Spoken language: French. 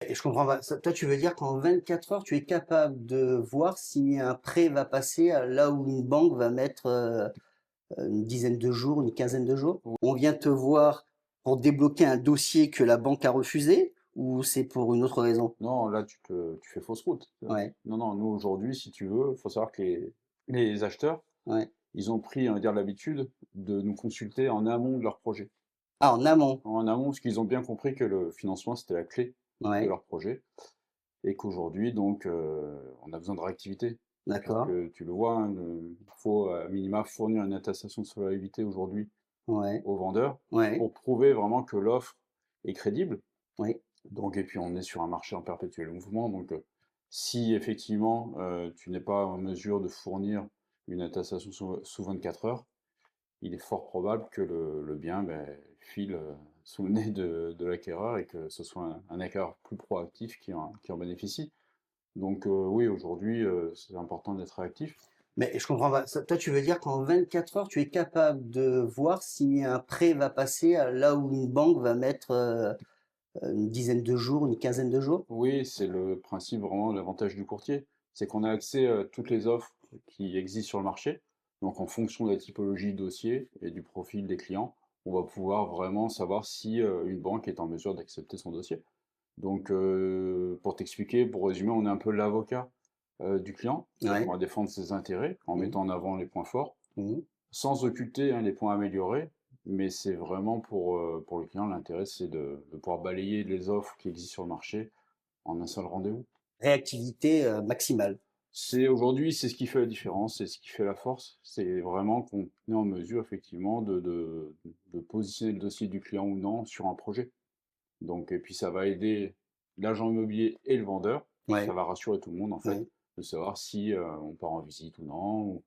Et je comprends pas. Toi, tu veux dire qu'en 24 heures, tu es capable de voir si un prêt va passer là où une banque va mettre une dizaine de jours, une quinzaine de jours? On vient te voir pour débloquer un dossier que la banque a refusé ou c'est pour une autre raison? Non, là, tu fais fausse route. Ouais, Non, non, nous, aujourd'hui, si tu veux, il faut savoir que les acheteurs, ouais. ils ont pris, on va dire, l'habitude de nous consulter en amont de leur projet. Ah, en amont. En amont, parce qu'ils ont bien compris que le financement, c'était la clé de Ouais, leur projet. Et qu'aujourd'hui, donc, on a besoin de réactivité. d'accord. Puisque tu le vois, hein, il faut à minima fournir une attestation de solvabilité aujourd'hui Ouais, aux vendeurs ouais, pour prouver vraiment que l'offre est crédible. oui. Donc, et puis on est sur un marché en perpétuel mouvement. Donc, si effectivement tu n'es pas en mesure de fournir une attestation sous 24 heures, il est fort probable que le bien file sous le nez de l'acquéreur et que ce soit un acquéreur plus proactif qui en bénéficie. Donc oui, aujourd'hui, c'est important d'être réactif. Mais je comprends pas. Toi, tu veux dire qu'en 24 heures, tu es capable de voir si un prêt va passer là où une banque va mettre une dizaine de jours, une quinzaine de jours? Oui, c'est le principe vraiment, l'avantage du courtier, c'est qu'on a accès à toutes les offres qui existent sur le marché. Donc en fonction de la typologie de dossier et du profil des clients, on va pouvoir vraiment savoir si une banque est en mesure d'accepter son dossier. Donc pour t'expliquer, pour résumer, on est un peu l'avocat du client, c'est-à-dire qu'on Ouais. va défendre ses intérêts en Mmh, mettant en avant les points forts, mmh. sans occulter, hein, les points améliorés, mais c'est vraiment pour le client, l'intérêt, c'est de pouvoir balayer les offres qui existent sur le marché en un seul rendez-vous. Réactivité maximale. C'est ce qui fait la différence, c'est ce qui fait la force. C'est vraiment qu'on est en mesure effectivement de positionner le dossier du client ou non sur un projet. Donc, et puis ça va aider l'agent immobilier et le vendeur. Ça Ouais, va rassurer tout le monde en fait, ouais. de savoir si on part en visite ou non,